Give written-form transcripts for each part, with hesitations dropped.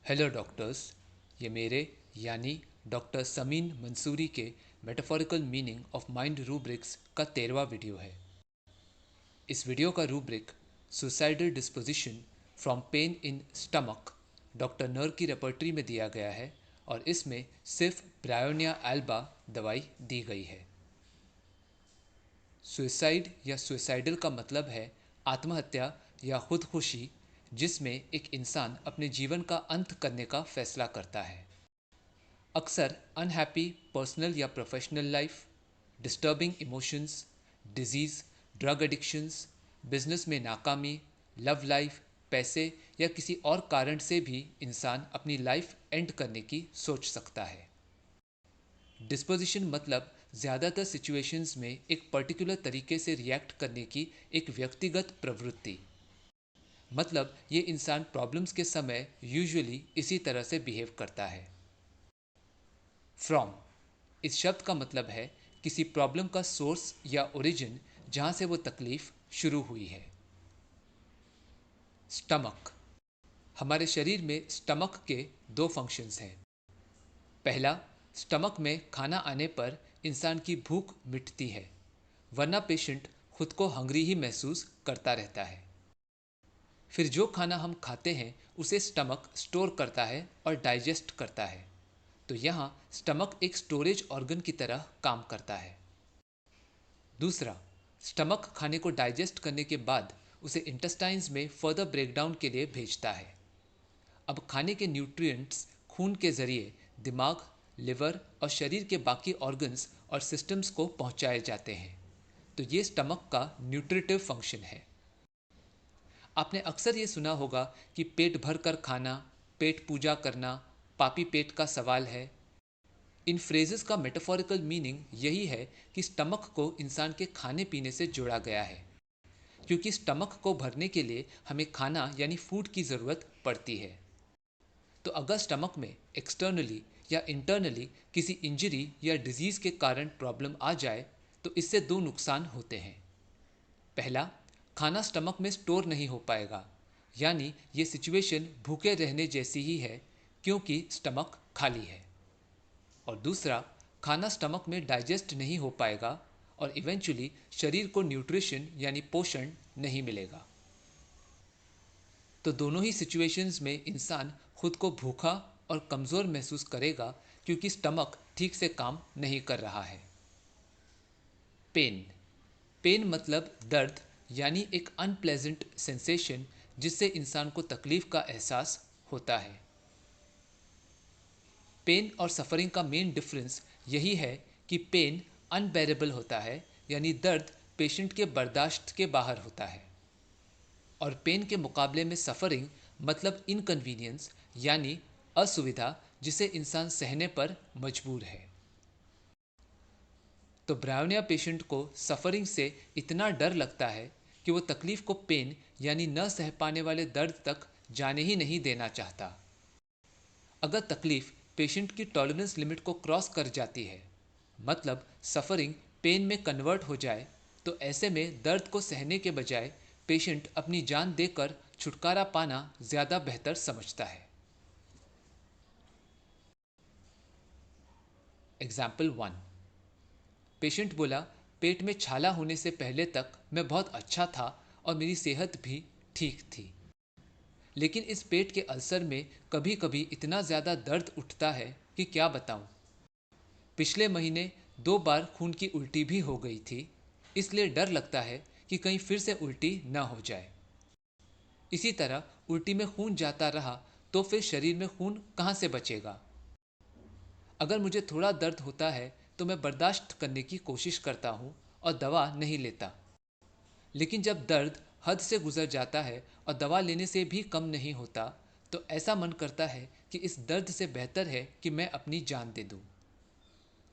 Hello doctors. ये मेरे यानी डॉक्टर समीन मंसूरी के metaphorical meaning of mind rubrics का 13वां वीडियो है। इस वीडियो का rubric suicidal disposition from pain in stomach doctor नर की रेपर्टरी में दिया गया है और इसमें सिर्फ ब्रायोनिया एल्बा दवाई दी गई है। सुसाइड या सुसाइडल का मतलब है आत्महत्या या खुदकुशी, जिसमें एक इंसान अपने जीवन का अंत करने का फैसला करता है। अक्सर अनहैप्पी पर्सनल या professional life, disturbing emotions, disease, drug addictions, business में नाकामी, लव लाइफ, पैसे या किसी और कारण से भी इंसान अपनी लाइफ एंड करने की सोच सकता है। डिस्पोजिशन मतलब ज़्यादातर सिचुएशंस में एक पर्टिकुलर तरीके से रिएक्ट करने की एक व्यक्तिगत प्रवृत्ति। मतलब ये इंसान प्रॉब्लम्स के समय यूजुअली इसी तरह से बिहेव करता है। फ्रॉम इस शब्द का मतलब है किसी प्रॉब्लम का सोर्स या ओरिजिन, जहां से वो तकलीफ शुरू हुई है। स्टमक, हमारे शरीर में स्टमक के दो फंक्शंस हैं। पहला, स्टमक में खाना आने पर इंसान की भूख मिटती है, वरना पेशेंट खुद को हंग्री ही महसूस करता रहता है। फिर जो खाना हम खाते हैं उसे स्टमक स्टोर करता है और डाइजेस्ट करता है। तो यहाँ स्टमक एक स्टोरेज ऑर्गन की तरह काम करता है। दूसरा, स्टमक खाने को डाइजेस्ट करने के बाद उसे इंटेस्टाइन्स में फर्दर ब्रेकडाउन के लिए भेजता है। अब खाने के न्यूट्रिएंट्स खून के जरिए दिमाग, लिवर और शरीर के बाकी ऑर्गन्स और सिस्टम्स को पहुंचाए जाते हैं। तो ये स्टमक का न्यूट्रिटिव फंक्शन है। आपने अक्सर ये सुना होगा कि पेट भर कर खाना, पेट पूजा करना, पापी पेट का सवाल है। इन फ्रेजेस का मेटाफोरिकल मीनिंग यही है कि स्टमक को इंसान के खाने पीने से जोड़ा गया है, क्योंकि स्टमक को भरने के लिए हमें खाना यानी फूड की ज़रूरत पड़ती है। तो अगर स्टमक में एक्सटर्नली या इंटरनली किसी इंजरी या डिजीज़ के कारण प्रॉब्लम आ जाए तो इससे दो नुकसान होते हैं। पहला, खाना स्टमक में स्टोर नहीं हो पाएगा, यानी ये सिचुएशन भूखे रहने जैसी ही है क्योंकि स्टमक खाली है। और दूसरा, खाना स्टमक में डाइजेस्ट नहीं हो पाएगा और इवेंचुअली शरीर को न्यूट्रिशन यानी पोषण नहीं मिलेगा। तो दोनों ही सिचुएशंस में इंसान खुद को भूखा और कमज़ोर महसूस करेगा क्योंकि स्टमक ठीक से काम नहीं कर रहा है। पेन, पेन मतलब दर्द यानी एक अनप्लेजेंट सेंसेशन जिससे इंसान को तकलीफ का एहसास होता है। पेन और सफरिंग का मेन डिफरेंस यही है कि पेन अनबेरेबल होता है, यानी दर्द पेशेंट के बर्दाश्त के बाहर होता है, और पेन के मुकाबले में सफरिंग मतलब इनकन्वीनियंस यानी असुविधा जिसे इंसान सहने पर मजबूर है। तो ब्रायोनिया पेशेंट को सफरिंग से इतना डर लगता है कि वो तकलीफ को पेन यानी न सह पाने वाले दर्द तक जाने ही नहीं देना चाहता। अगर तकलीफ पेशेंट की टॉलरेंस लिमिट को क्रॉस कर जाती है, मतलब सफरिंग पेन में कन्वर्ट हो जाए, तो ऐसे में दर्द को सहने के बजाय पेशेंट अपनी जान देकर छुटकारा पाना ज़्यादा बेहतर समझता है। एग्जाम्पल 1, पेशेंट बोला, पेट में छाला होने से पहले तक मैं बहुत अच्छा था और मेरी सेहत भी ठीक थी, लेकिन इस पेट के अल्सर में कभी कभी इतना ज़्यादा दर्द उठता है कि क्या बताऊं। पिछले महीने 2 बार खून की उल्टी भी हो गई थी, इसलिए डर लगता है कि कहीं फिर से उल्टी न हो जाए। इसी तरह उल्टी में खून जाता रहा तो फिर शरीर में खून कहाँ से बचेगा। अगर मुझे थोड़ा दर्द होता है तो मैं बर्दाश्त करने की कोशिश करता हूँ और दवा नहीं लेता, लेकिन जब दर्द हद से गुजर जाता है और दवा लेने से भी कम नहीं होता, तो ऐसा मन करता है कि इस दर्द से बेहतर है कि मैं अपनी जान दे दूँ।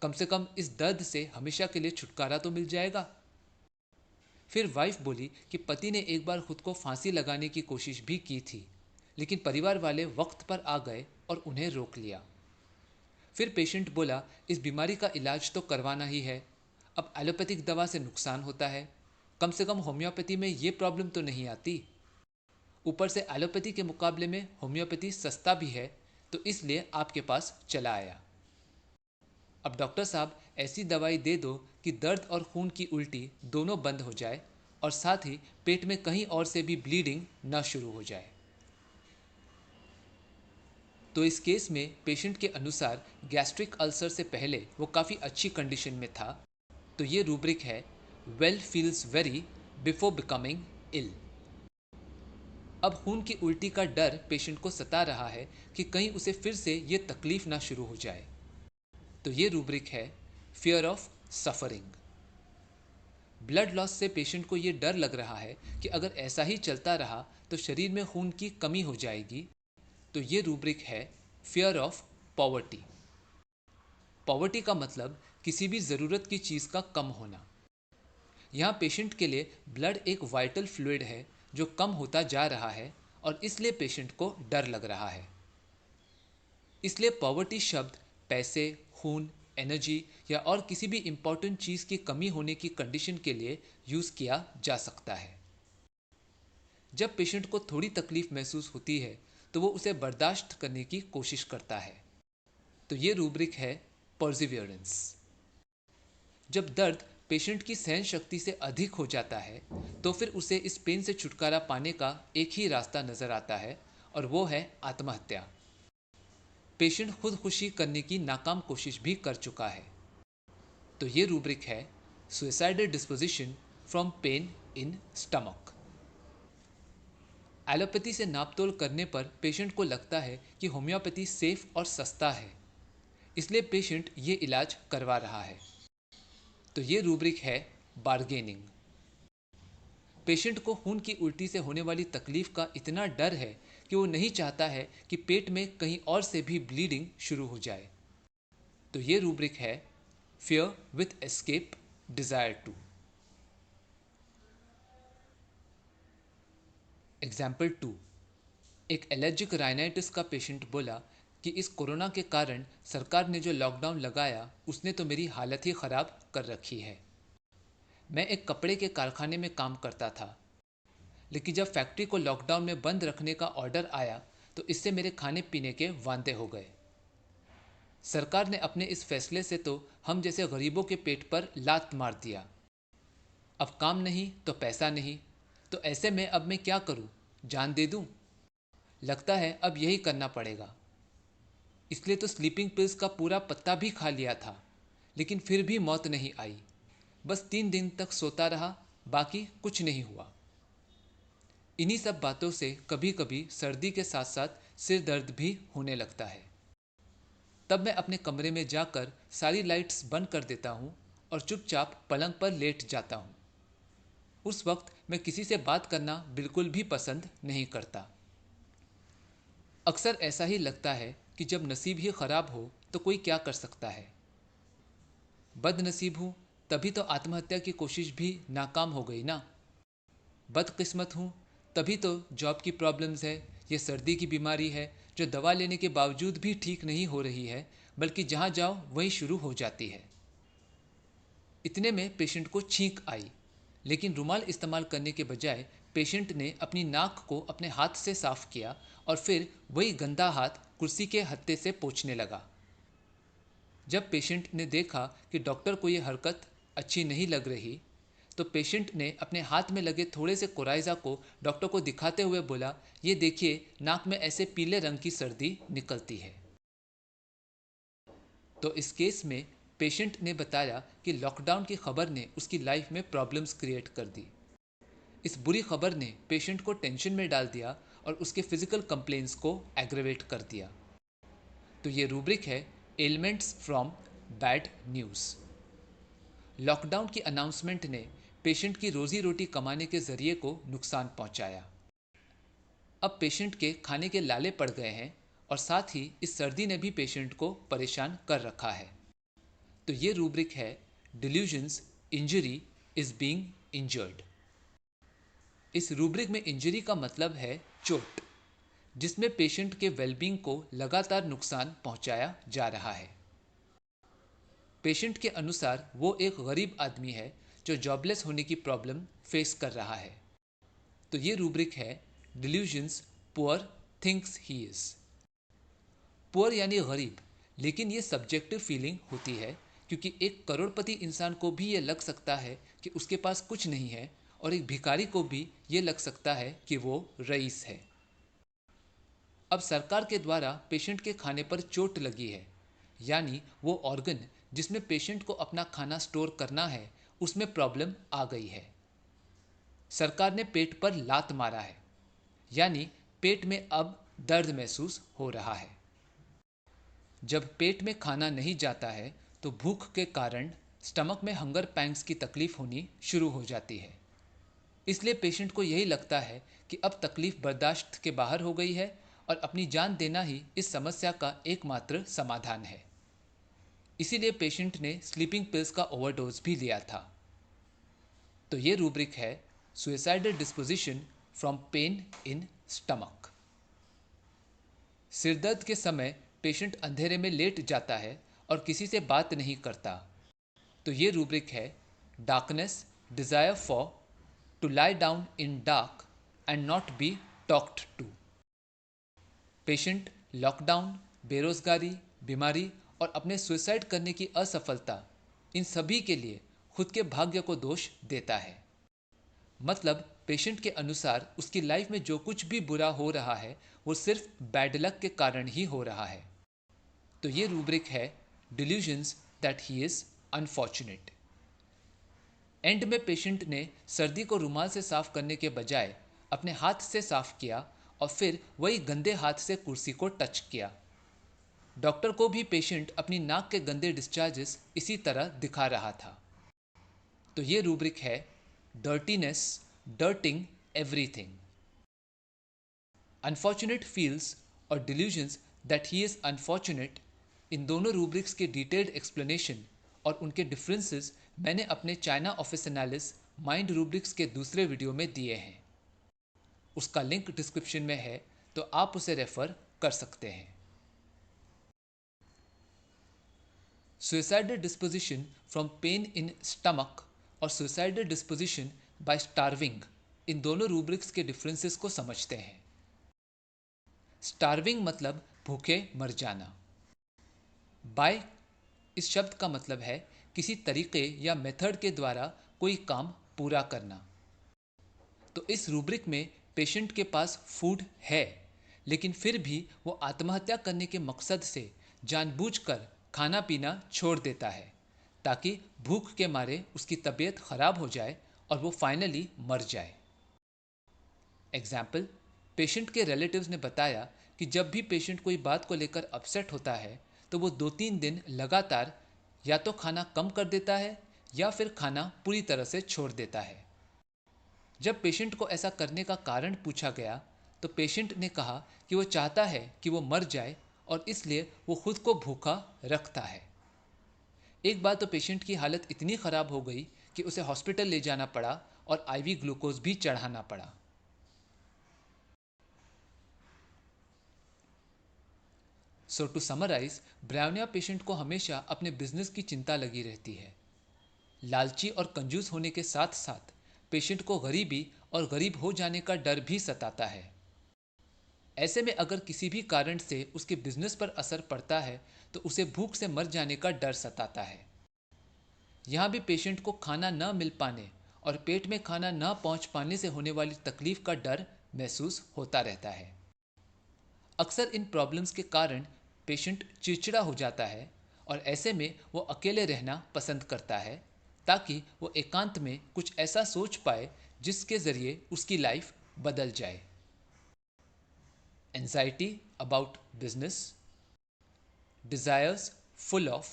कम से कम इस दर्द से हमेशा के लिए छुटकारा तो मिल जाएगा। फिर वाइफ बोली कि पति ने एक बार खुद को फांसी लगाने की कोशिश भी की थी, लेकिन परिवार वाले वक्त पर आ गए और उन्हें रोक लिया। फिर पेशेंट बोला, इस बीमारी का इलाज तो करवाना ही है, अब एलोपैथिक दवा से नुकसान होता है, कम से कम होम्योपैथी में ये प्रॉब्लम तो नहीं आती। ऊपर से एलोपैथी के मुकाबले में होम्योपैथी सस्ता भी है, तो इसलिए आपके पास चला आया। अब डॉक्टर साहब ऐसी दवाई दे दो कि दर्द और खून की उल्टी दोनों बंद हो जाए और साथ ही पेट में कहीं और से भी ब्लीडिंग ना शुरू हो जाए। तो इस केस में पेशेंट के अनुसार गैस्ट्रिक अल्सर से पहले वो काफ़ी अच्छी कंडीशन में था। तो ये रूब्रिक है well feels very before becoming ill. अब खून की उल्टी का डर पेशेंट को सता रहा है कि कहीं उसे फिर से ये तकलीफ ना शुरू हो जाए। तो ये रूब्रिक है fear of suffering. Blood loss से पेशेंट को ये डर लग रहा है कि अगर ऐसा ही चलता रहा तो शरीर में खून की कमी हो जाएगी। तो ये रूब्रिक है फियर ऑफ पॉवर्टी। पॉवर्टी का मतलब किसी भी ज़रूरत की चीज़ का कम होना। यहाँ पेशेंट के लिए ब्लड एक वाइटल फ्लूइड है जो कम होता जा रहा है और इसलिए पेशेंट को डर लग रहा है। इसलिए पॉवर्टी शब्द पैसे, खून, एनर्जी या और किसी भी इंपॉर्टेंट चीज़ की कमी होने की कंडीशन के लिए यूज़ किया जा सकता है। जब पेशेंट को थोड़ी तकलीफ महसूस होती है तो वो उसे बर्दाश्त करने की कोशिश करता है। तो ये रूब्रिक है परसिवियरेंस। जब दर्द पेशेंट की सहन शक्ति से अधिक हो जाता है तो फिर उसे इस पेन से छुटकारा पाने का एक ही रास्ता नजर आता है और वो है आत्महत्या। पेशेंट खुदकुशी करने की नाकाम कोशिश भी कर चुका है। तो ये रूब्रिक है suicidal disposition from pain in stomach. Allopathy से नापतोल करने पर पेशेंट को लगता है कि होम्योपैथी सेफ और सस्ता है, इसलिए पेशेंट ये इलाज करवा रहा है। तो ये रूब्रिक है बार्गेनिंग। पेशेंट को खून की उल्टी से होने वाली तकलीफ का इतना डर है कि वो नहीं चाहता है कि पेट में कहीं और से भी ब्लीडिंग शुरू हो जाए। तो ये रूब्रिक है fear with escape desire to. Example 2। एक एलर्जिक राइनाइटिस का पेशेंट बोला कि इस कोरोना के कारण सरकार ने जो लॉकडाउन लगाया उसने तो मेरी हालत ही ख़राब कर रखी है। मैं एक कपड़े के कारखाने में काम करता था, लेकिन जब फैक्ट्री को लॉकडाउन में बंद रखने का ऑर्डर आया तो इससे मेरे खाने पीने के वांदे हो गए। सरकार ने अपने इस फैसले से तो हम जैसे गरीबों के पेट पर लात मार दिया। अब काम नहीं तो पैसा नहीं, तो ऐसे में अब मैं क्या करूं? जान दे दूं? लगता है अब यही करना पड़ेगा। इसलिए तो स्लीपिंग पिल्स का पूरा पत्ता भी खा लिया था, लेकिन फिर भी मौत नहीं आई। बस 3 दिन तक सोता रहा, बाकी कुछ नहीं हुआ। इन्हीं सब बातों से कभी कभी सर्दी के साथ साथ सिर दर्द भी होने लगता है। तब मैं अपने कमरे में जाकर सारी लाइट्स बंद कर देता हूँ और चुपचाप पलंग पर लेट जाता हूँ। उस वक्त मैं किसी से बात करना बिल्कुल भी पसंद नहीं करता। अक्सर ऐसा ही लगता है कि जब नसीब ही खराब हो तो कोई क्या कर सकता है। बदनसीब हूँ तभी तो आत्महत्या की कोशिश भी नाकाम हो गई ना। बदकिस्मत हूँ तभी तो जॉब की प्रॉब्लम्स है, ये सर्दी की बीमारी है जो दवा लेने के बावजूद भी ठीक नहीं हो रही है, बल्कि जहाँ जाओ वहीं शुरू हो जाती है। इतने में पेशेंट को छींक आई, लेकिन रुमाल इस्तेमाल करने के बजाय पेशेंट ने अपनी नाक को अपने हाथ से साफ किया और फिर वही गंदा हाथ कुर्सी के हत्थे से पोंछने लगा। जब पेशेंट ने देखा कि डॉक्टर को ये हरकत अच्छी नहीं लग रही तो पेशेंट ने अपने हाथ में लगे थोड़े से कोराइजा को डॉक्टर को दिखाते हुए बोला, ये देखिए नाक में ऐसे पीले रंग की सर्दी निकलती है। तो इस केस में पेशेंट ने बताया कि लॉकडाउन की खबर ने उसकी लाइफ में प्रॉब्लम्स क्रिएट कर दी। इस बुरी खबर ने पेशेंट को टेंशन में डाल दिया और उसके फिजिकल कंप्लेंट्स को एग्रेवेट कर दिया। तो ये रूब्रिक है elements from bad news. Lockdown की अनाउंसमेंट ने पेशेंट की रोजी रोटी कमाने के जरिए को नुकसान पहुंचाया। अब पेशेंट के खाने के लाले पड़ गए हैं और साथ ही इस सर्दी ने भी पेशेंट को परेशान कर रखा है। तो ये रूब्रिक है delusions injury is being injured. इस रूब्रिक में इंजरी का मतलब है चोट, जिसमें पेशेंट के वेलबींग को लगातार नुकसान पहुंचाया जा रहा है। पेशेंट के अनुसार वो एक गरीब आदमी है जो जॉबलेस होने की प्रॉब्लम फेस कर रहा है। तो ये रूब्रिक है delusions poor thinks he is. Poor यानी गरीब, लेकिन ये सब्जेक्टिव फीलिंग होती है क्योंकि एक करोड़पति इंसान को भी ये लग सकता है कि उसके पास कुछ नहीं है और एक भिखारी को भी ये लग सकता है कि वो रईस है। अब सरकार के द्वारा पेशेंट के खाने पर चोट लगी है, यानी वो ऑर्गन जिसमें पेशेंट को अपना खाना स्टोर करना है उसमें प्रॉब्लम आ गई है। सरकार ने पेट पर लात मारा है, यानी पेट में अब दर्द महसूस हो रहा है। जब पेट में खाना नहीं जाता है तो भूख के कारण स्टमक में हंगर पैंग्स की तकलीफ होनी शुरू हो जाती है। इसलिए पेशेंट को यही लगता है कि अब तकलीफ बर्दाश्त के बाहर हो गई है और अपनी जान देना ही इस समस्या का एकमात्र समाधान है। इसीलिए पेशेंट ने स्लीपिंग पिल्स का ओवरडोज भी लिया था। तो ये रूब्रिक है suicidal disposition from pain in stomach. सिरदर्द के समय पेशेंट अंधेरे में लेट जाता है और किसी से बात नहीं करता, तो ये रूब्रिक है darkness, desire for to lie down in dark and not be talked to. Patient lockdown, बेरोजगारी, बीमारी और अपने सुसाइड करने की असफलता, इन सभी के लिए खुद के भाग्य को दोष देता है। मतलब पेशेंट के अनुसार उसकी लाइफ में जो कुछ भी बुरा हो रहा है वो सिर्फ बैड लक के कारण ही हो रहा है। तो ये रूब्रिक है delusions that he is unfortunate. And में पेशेंट ने सर्दी को रुमाल से साफ करने के बजाय अपने हाथ से साफ किया और फिर वही गंदे हाथ से कुर्सी को टच किया। डॉक्टर को भी पेशेंट अपनी नाक के गंदे डिस्चार्जेस इसी तरह दिखा रहा था। तो ये रूब्रिक है dirtiness, dirting everything. Unfortunate feels और delusions that he is unfortunate, इन दोनों रूब्रिक्स के डिटेल्ड एक्सप्लेनेशन और उनके डिफरेंसेस मैंने अपने China office analysis mind rubrics के दूसरे वीडियो में दिए हैं। उसका लिंक डिस्क्रिप्शन में है, तो आप उसे रेफर कर सकते हैं। Suicidal disposition from pain in stomach और सुइसाइडल डिस्पोजिशन बाय स्टार्विंग, इन दोनों रूब्रिक्स के डिफरेंसेस को समझते हैं। स्टार्विंग मतलब भूखे मर जाना। बाय इस शब्द का मतलब है किसी तरीके या मेथड के द्वारा कोई काम पूरा करना। तो इस रूब्रिक में पेशेंट के पास फूड है, लेकिन फिर भी वो आत्महत्या करने के मकसद से जानबूझकर खाना पीना छोड़ देता है ताकि भूख के मारे उसकी तबीयत खराब हो जाए और वो फाइनली मर जाए। एग्जाम्पल, पेशेंट के रिलेटिव्स ने बताया कि जब भी पेशेंट कोई बात को लेकर अपसेट होता है तो वो 2-3 दिन लगातार या तो खाना कम कर देता है या फिर खाना पूरी तरह से छोड़ देता है। जब पेशेंट को ऐसा करने का कारण पूछा गया तो पेशेंट ने कहा कि वो चाहता है कि वो मर जाए और इसलिए वो खुद को भूखा रखता है। एक बार तो पेशेंट की हालत इतनी ख़राब हो गई कि उसे हॉस्पिटल ले जाना पड़ा और आईवी ग्लूकोज भी चढ़ाना पड़ा। सो टू समराइज, ब्रायोनिया पेशेंट को हमेशा अपने बिजनेस की चिंता लगी रहती है। लालची और कंजूस होने के साथ साथ पेशेंट को गरीबी और गरीब हो जाने का डर भी सताता है। ऐसे में अगर किसी भी कारण से उसके बिजनेस पर असर पड़ता है तो उसे भूख से मर जाने का डर सताता है। यहाँ भी पेशेंट को खाना न मिल पाने और पेट में खाना न पहुँच पाने से होने वाली तकलीफ का डर महसूस होता रहता है। अक्सर इन प्रॉब्लम्स के कारण पेशेंट चिड़चिड़ा हो जाता है और ऐसे में वो अकेले रहना पसंद करता है ताकि वो एकांत में कुछ ऐसा सोच पाए जिसके ज़रिए उसकी लाइफ बदल जाए। Anxiety about business, desires full of,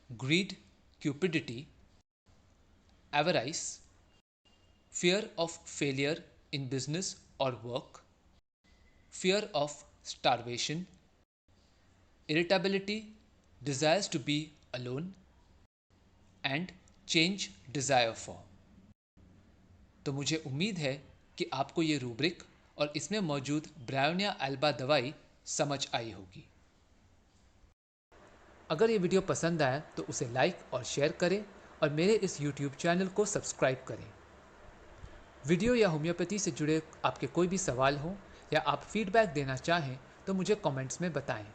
greed, cupidity, avarice, fear of failure in business or work, fear of starvation, irritability, desires to be alone, and change desire for। तो मुझे उम्मीद है कि आपको ये रूब्रिक और इसमें मौजूद ब्रायोनिया एल्बा दवाई समझ आई होगी। अगर ये वीडियो पसंद आया तो उसे लाइक और शेयर करें और मेरे इस YouTube चैनल को सब्सक्राइब करें। वीडियो या होम्योपैथी से जुड़े आपके कोई भी सवाल हो या आप फीडबैक देना चाहें तो मुझे कमेंट्स में बताएं।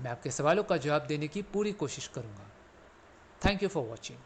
मैं आपके सवालों का जवाब देने की पूरी कोशिश करूंगा। Thank you for watching.